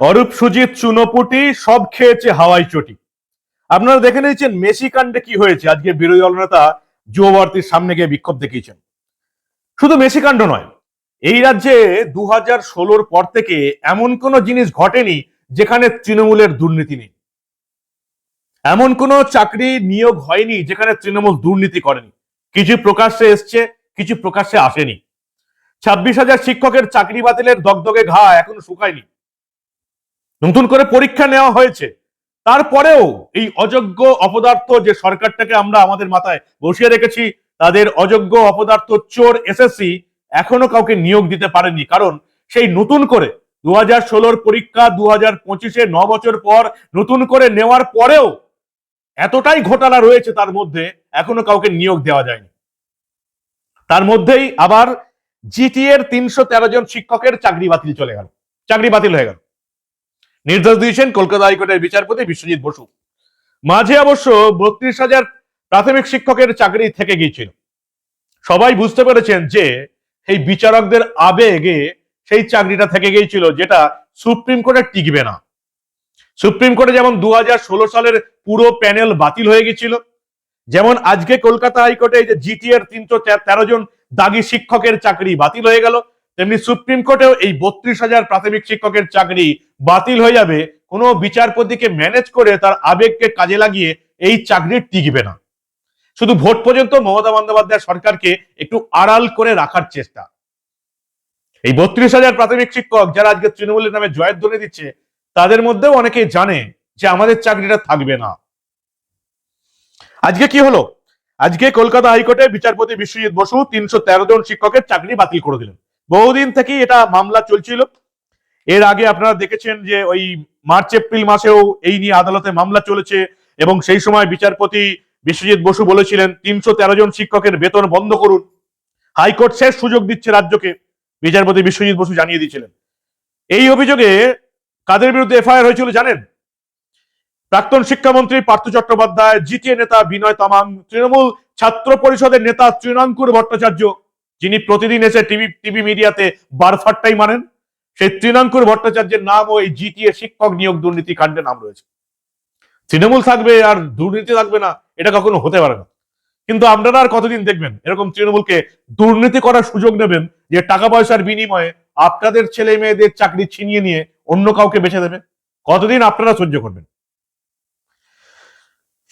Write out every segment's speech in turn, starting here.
অরূপ সুজিত চুনোপুটি সব খেয়েছে হাওয়াই চটি। আপনারা দেখে নিয়েছেন মেসি কাণ্ডে কি হয়েছে। আজকে বিরোধী দল নেতা যুবভারতীর সামনে গিয়ে বিক্ষোভ দেখিয়েছেন। শুধু মেসি কাণ্ড নয়, এই রাজ্যে 2016-র পর থেকে এমন কোন জিনিস ঘটেনি যেখানে তৃণমূলের দুর্নীতি নেই। এমন কোন চাকরি নিয়োগ হয়নি যেখানে তৃণমূল দুর্নীতি করেনি। কিছু প্রকাশ্যে এসছে, কিছু প্রকাশ্যে আসেনি। 26,000 শিক্ষকের চাকরি বাতিলের দগদগে ঘা এখনো শুকায়নি। নতুন করে পরীক্ষা নেওয়া হয়েছে, তারপরেও এই অযোগ্য অপদার্থ যে সরকারটাকে আমরা আমাদের মাথায় বসিয়ে রেখেছি, তাদের অযোগ্য অপদার্থ চোর এসএসসি এখনো কাউকে নিয়োগ দিতে পারেনি। কারণ সেই নতুন করে 2016-র পরীক্ষা 2025-এ 9 বছর পর নতুন করে নেওয়ার পরেও এতটাই ঘোটালা রয়েছে তার মধ্যে, এখনো কাউকে নিয়োগ দেওয়া যায়নি। তার মধ্যেই আবার জিটিএর 313 জন শিক্ষকের চাকরি বাতিল হয়ে গেল। নির্দেশ দিয়েছেন কলকাতা হাইকোর্টের বিচারপতি বিশ্বজিৎ বসু। মাঝে অবশ্য 32,000 প্রাথমিক শিক্ষকের চাকরি থেকে গিয়েছিল। সবাই বুঝতে পেরেছেন যে এই বিচারকদের আবেগে সেই চাকরিটা থেকে গিয়েছিল, যেটা সুপ্রিম কোর্টে টিকবে না। সুপ্রিম কোর্টে যেমন 2016 সালের পুরো প্যানেল বাতিল হয়ে গেছিল, যেমন আজকে কলকাতা হাইকোর্টে এই যে জিটিএর 313 জন দাগি শিক্ষকের চাকরি বাতিল হয়ে গেল, তেমনি সুপ্রিম কোর্টেও এই 32,000 প্রাথমিক শিক্ষকের চাকরি বাতিল হয়ে যাবে। কোনো বিচারপতিকে ম্যানেজ করে তার আবেগকে কাজে লাগিয়ে এই চাকরি টিকবে না। শুধু ভোট পর্যন্ত মমতা বন্দ্যোপাধ্যায় সরকারকে একটু আড়াল করে রাখার চেষ্টা। এই 32,000 প্রাথমিক শিক্ষক যারা আজকে তৃণমূলের নামে জয়ধ্বনি দিচ্ছে, তাদের মধ্যেও অনেকেই জানে যে আমাদের চাকরিটা থাকবে না। আজকে কি হলো? আজকে কলকাতা হাইকোর্টে বিচারপতি বিশ্বজিৎ বসু 313 জন শিক্ষকের চাকরি বাতিল করে দিলেন। বহুদিন থেকেই এটা মামলা চলছিল। এর আগে আপনারা দেখেছেন যে ওই মার্চ এপ্রিল মাসেও এই নিয়ে আদালতে মামলা চলেছে, এবং সেই সময় বিচারপতি বিশ্বজিৎ বসু বলেছিলেন 313 জন শিক্ষকের বেতন বন্ধ করুন। হাইকোর্ট শেষ সুযোগ দিচ্ছে রাজ্যকে, বিচারপতি বিশ্বজিৎ বসু জানিয়ে দিয়েছিলেন। এই অভিযোগে কাদের বিরুদ্ধে এফআইআর হয়েছিল জানেন? প্রাক্তন শিক্ষামন্ত্রী পার্থ চট্টোপাধ্যায়, জিটিএ নেতা বিনয় তামাং, তৃণমূল ছাত্র পরিষদের নেতা তৃণাঙ্কুর ভট্টাচার্য, যিনি প্রতিদিন এসে টিভি মিডিয়াতে বারফাট্টাই মানেন, সেই তৃণাঙ্কুর ভট্টাচার্যের নামও এই জিটিএ শিক্ষক নিয়োগ দুর্নীতি কাণ্ডে নাম রয়েছে। তৃণমূল থাকবে আর দুর্নীতি থাকবে না, এটা কখনো হতে পারে না। কিন্তু আপনারা আর কতদিন দেখবেন এরকম তৃণমূলকে দুর্নীতি করার সুযোগ নেবেন, যে টাকা পয়সার বিনিময়ে আপনাদের ছেলে মেয়েদের চাকরি ছিনিয়ে নিয়ে অন্য কাউকে বেছে দেবে? কতদিন আপনারা সহ্য করবেন?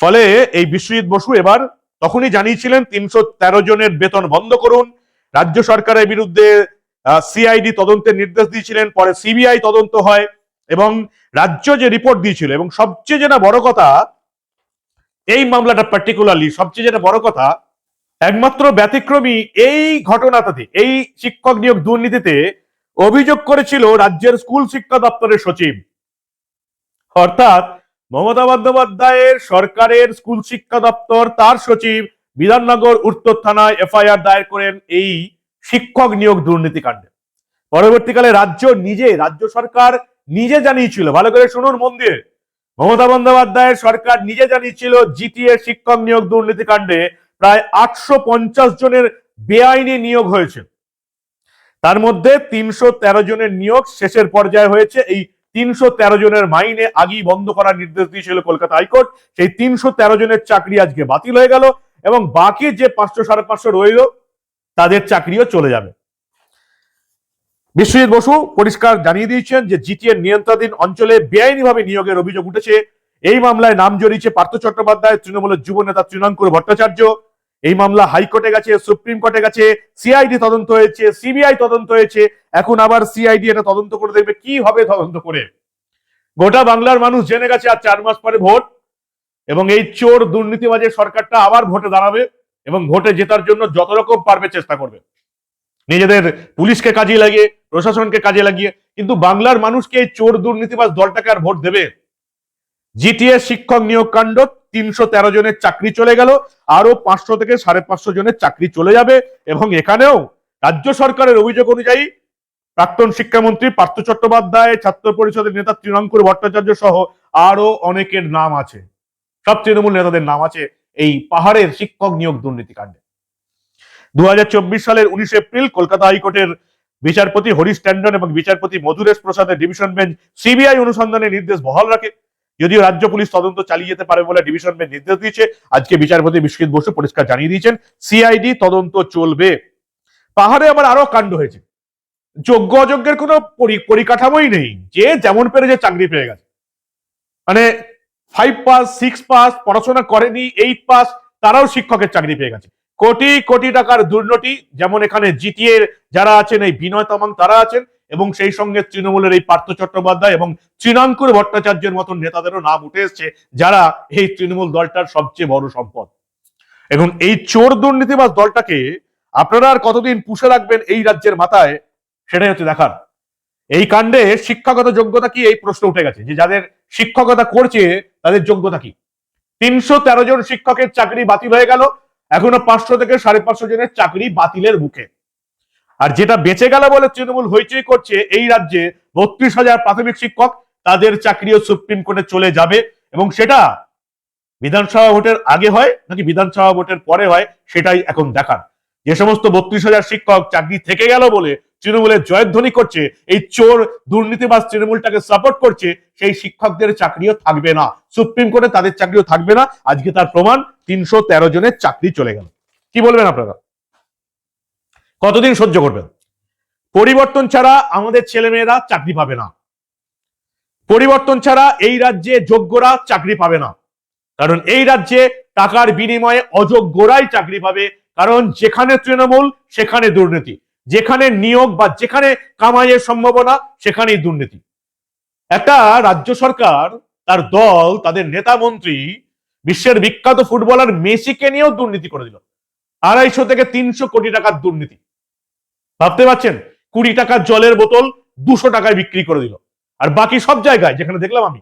ফলে এই বিশ্বজিৎ বসু এবার তখনই জানিয়েছিলেন 313 জনের বেতন বন্ধ করুন। রাজ্য সরকারের বিরুদ্ধে সিআইডি তদন্তের নির্দেশ দিয়েছিলেন, পরে সিবিআই তদন্ত হয়, এবং রাজ্য যে রিপোর্ট দিয়েছিল, এবং সবচেয়ে যেটা বড় কথা, এই মামলাটা পার্টিকুলারলি সবচেয়ে যেটা বড় কথা, একমাত্র ব্যতিক্রমী এই ঘটনাটাতে, এই শিক্ষক নিয়োগ দুর্নীতিতে অভিযোগ করেছিল রাজ্যের স্কুল শিক্ষা দপ্তরের সচিব। অর্থাৎ মমতা বন্দ্যোপাধ্যায়ের সরকারের স্কুল শিক্ষা দপ্তর, তার সচিব বিধাননগর উত্তর থানায় এফআইআর দায়ের করেন এই শিক্ষক নিয়োগ দুর্নীতি কাণ্ডে। পরবর্তীকালে রাজ্য সরকার নিজে জানিয়েছিল, ভালো করে শুনুন মন দিয়ে, মমতা বন্দ্যোপাধ্যায়ের সরকার নিজে জানিয়েছিল জিটিএ শিক্ষক নিয়োগ দুর্নীতি কাণ্ডে প্রায় 850 জনের বেআইনি নিয়োগ হয়েছে। তার মধ্যে 313 জনের নিয়োগ শেষের পর্যায়ে হয়েছে। এই 313 জনের মাইনে আগেই বন্ধ করার নির্দেশ দিয়েছিল কলকাতা হাইকোর্ট। সেই 313 জনের চাকরি আজকে বাতিল হয়ে গেল, এবং বাকি যে 500-550 রইল তাদের চাকরিও চলে যাবে। বিশ্বজিৎ বসু পরিষ্কার জানিয়ে দিয়েছেন যে জিটিএর নিয়ন্ত্রণাধীন অঞ্চলে বেআইনিভাবে নিয়োগের অভিযোগ উঠেছে। এই মামলায় নাম জড়িয়েছে পার্থ চট্টোপাধ্যায়, তৃণমূলের যুব নেতা তৃণাঙ্কুর ভট্টাচার্য। এই মামলা হাইকোর্টে গেছে, সুপ্রিম কোর্টে গেছে, সিআইডি তদন্ত হয়েছে, সিবিআই তদন্ত হয়েছে, এখন আবার সিআইডি এটা তদন্ত করে দেখবে কি হবে তদন্ত করে। গোটা বাংলার মানুষ জেনে গেছে আর 4 মাস পরে ভোট, এবং এই চোর দুর্নীতিবাজের সরকারটা আবার ভোটে দাঁড়াবে, এবং ভোটে জেতার জন্য যত রকম পারবে চেষ্টা করবে, নিজেদের পুলিশকে কাজে লাগিয়ে, প্রশাসনকে কাজে লাগিয়ে। কিন্তু বাংলার মানুষকে এই চোর দুর্নীতিবাজ দলটাকে আর ভোট দেবে? জিটিএ শিক্ষক নিয়োগ কাণ্ড, 313 জনের চাকরি চলে গেল, আরো 500 থেকে 550 জনের চাকরি চলে যাবে। এবং এখানেও রাজ্য সরকারের অভিযোগ অনুযায়ী প্রাক্তন শিক্ষামন্ত্রী পার্থ চট্টোপাধ্যায়, ছাত্র পরিষদের নেতা তৃণাঙ্কুর ভট্টাচার্য সহ আরো অনেকের নাম আছে, সব তৃণমূল নেতাদের নাম আছে এই পাহাড়ের শিক্ষক নিয়োগ দুর্নীতি কাণ্ডে। 2024 সালের 19 এপ্রিল কলকাতা হাইকোর্টের বিচারপতি হরিশ ট্যান্ডন এবং বিচারপতি মধুরেশ প্রসাদের ডিভিশন বেঞ্চ সিবিআই অনুসন্ধানের নির্দেশ বহাল রাখে। যদিও রাজ্য পুলিশ তদন্ত চালিয়ে যেতে পারে বলে ডিভিশন বেঞ্চ নির্দেশ দিয়েছে, আজকে বিচারপতি বিশ্বজিৎ বসু পরিষ্কার জানিয়ে দিয়েছেন সিআইডি তদন্ত চলবে। পাহাড়ে আবার আরো কাণ্ড হয়েছে। যোগ্য অযোগ্যের কোনো পরিকাঠামোই নেই, যে যেমন পেরেছে চাকরি পেয়ে গেছে। মানে 5 পাস 6 পাস পড়াশোনা করেনি, 8 পাস, তারাও শিক্ষকের চাকরি পেয়ে গেছে। কোটি কোটি টাকার দুর্নীতি, যেমন এখানে জিটিএ যারা আছেন এই বিনয় তামাং তারা আছেন, এবং সেই সঙ্গে তৃণমূলের এই পার্থ চট্টোপাধ্যায় এবং তৃণাঙ্কুর ভট্টাচার্যের মতন নেতাদেরও নাম উঠে এসছে, যারা এই তৃণমূল দলটার সবচেয়ে বড় সম্পদ। এখন এই চোর দুর্নীতিবাজ দলটাকে আপনারা আর কতদিন পুষে রাখবেন এই রাজ্যের মাথায়, সেটাই হচ্ছে দেখার। এই কাণ্ডে শিক্ষাগত যোগ্যতা কি, এই প্রশ্ন উঠে গেছে যে যাদের শিক্ষকতা করছে তাদের যোগ্যতা কি। 313 জন শিক্ষকের চাকরি বাতিল হয়ে গেল, এখনো 500 থেকে 550 জনের চাকরি বাতিলের মুখে। আর যেটা বেঁচে গেল বলে তৃণমূল হইচই করছে, এই রাজ্যে 32,000 প্রাথমিক শিক্ষক, তাদের চাকরিও সুপ্রিম কোর্টে চলে যাবে। এবং সেটা বিধানসভা ভোটের আগে হয় নাকি বিধানসভা ভোটের পরে হয়, সেটাই এখন দেখার। যে সমস্ত 32,000 শিক্ষক চাকরি থেকে গেল বলে তৃণমূলের জয়ধ্বনি করছে, এই চোর দুর্নীতিবাজ তৃণমূলটাকে সাপোর্ট করছে, সেই শিক্ষকদের চাকরিও থাকবে না, সুপ্রিম কোর্টে তাদের চাকরিও থাকবে না। আজকে তার প্রমাণ, 313 জনের চাকরি চলে গেল। কি বলবেন আপনারা? কতদিন সহ্য করবেন? পরিবর্তন ছাড়া আমাদের ছেলেমেয়েরা চাকরি পাবে না। পরিবর্তন ছাড়া এই রাজ্যে যোগ্যরা চাকরি পাবে না। কারণ এই রাজ্যে টাকার বিনিময়ে অযোগ্যরাই চাকরি পাবে। কারণ যেখানে তৃণমূল সেখানে দুর্নীতি, যেখানে নিয়োগ বা যেখানে কামাইয়ের সম্ভাবনা সেখানেই দুর্নীতি। একটা রাজ্য সরকার, তার দল, তাদের নেতা মন্ত্রী বিশ্বের বিখ্যাত ফুটবলার মেসিকে নিয়েও দুর্নীতি করে দিল। 250 থেকে 300 কোটি টাকার দুর্নীতি। ভাবতে পারছেন? 20 টাকার জলের বোতল 200 টাকায় বিক্রি করে দিল। আর বাকি সব জায়গায়, যেখানে দেখলাম আমি,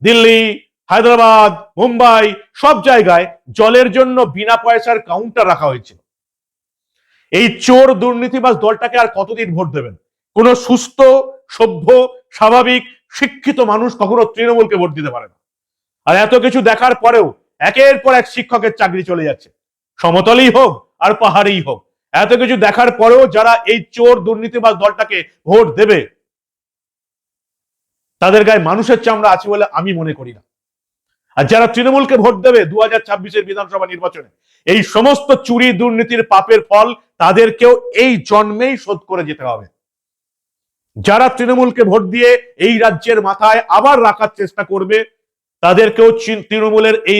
দিল্লি, হায়দ্রাবাদ, মুম্বাই, সব জায়গায় জলের জন্য বিনা পয়সার কাউন্টার রাখা হয়েছিল। এই চোর দুর্নীতিবাজ দলটাকে আর কতদিন ভোট দেবেন? কোন সুস্থ, সভ্য, স্বাভাবিক, শিক্ষিত মানুষ কখনো তৃণমূলকে ভোট দিতে পারে না। আর এত কিছু দেখার পরেও একের পর এক শিক্ষকের চাকরি চলে যাচ্ছে, সমতলেই হোক আর পাহাড়েই হোক। এত কিছু দেখার পরেও যারা এই চোর দুর্নীতিবাজ দলটাকে ভোট দেবে, তাদের গায়ে মানুষের চামড়া আছে বলে আমি মনে করি না। আর যারা তৃণমূলকে ভোট দেবে 2026-এর বিধানসভা নির্বাচনে, এই সমস্ত চুরি দুর্নীতির পাপের ফল তাদেরকেও এই জন্মেই শোধ করে যেতে হবে। যারা তৃণমূলকে ভোট দিয়ে এই রাজ্যের মাথায় আবার রাখার চেষ্টা করবে, তাদেরকেও তৃণমূলের এই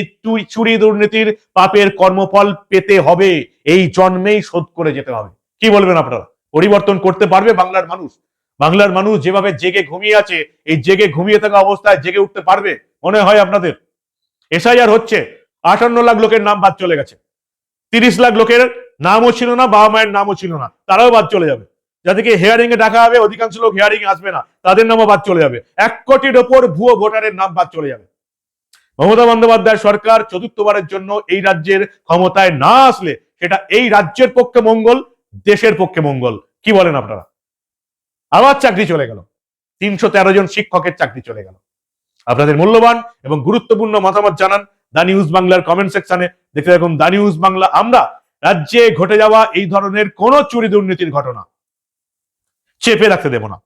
চুরি দুর্নীতির পাপের কর্মফল পেতে হবে, এই জন্মেই শোধ করে যেতে হবে। কি বলবেন আপনারা? পরিবর্তন করতে পারবে বাংলার মানুষ? বাংলার মানুষ যেভাবে জেগে ঘুমিয়ে আছে, এই জেগে ঘুমিয়ে থাকা অবস্থায় জেগে উঠতে পারবে মনে হয় আপনাদের? এসআইআর হচ্ছে, 58 লাখ লোকের নাম বাদ চলে গেছে। 30 লাখ লোকের নামও ছিল না, বাবা মায়ের নামও ছিল না, তারাও বাদ চলে যাবে। যাদেরকে হিয়ারিং এ ডাকা হবে, অধিকাংশ লোক হিয়ারিং এ আসবে না, তাদের নামও বাদ চলে যাবে। 1 কোটির ওপর ভুয়ো ভোটারের নাম বাদ চলে যাবে। মমতা বন্দ্যোপাধ্যায় সরকার চতুর্থবারের জন্য এই রাজ্যের ক্ষমতায় না আসলে সেটা এই রাজ্যের পক্ষে মঙ্গল, দেশের পক্ষে মঙ্গল। কি বলেন আপনারা? আবার চাকরি চলে গেল, 313 জন শিক্ষকের চাকরি চলে গেল। আপনাদের মূল্যবান এবং গুরুত্বপূর্ণ মতামত জানান দা নিউজ বাংলার কমেন্ট সেকশনে। দেখতে থাকুন দা নিউজ বাংলা। আমরা রাজ্যে ঘটে যাওয়া এই ধরনের কোন চুরি দুর্নীতির ঘটনা চেপে রাখতে দেব না।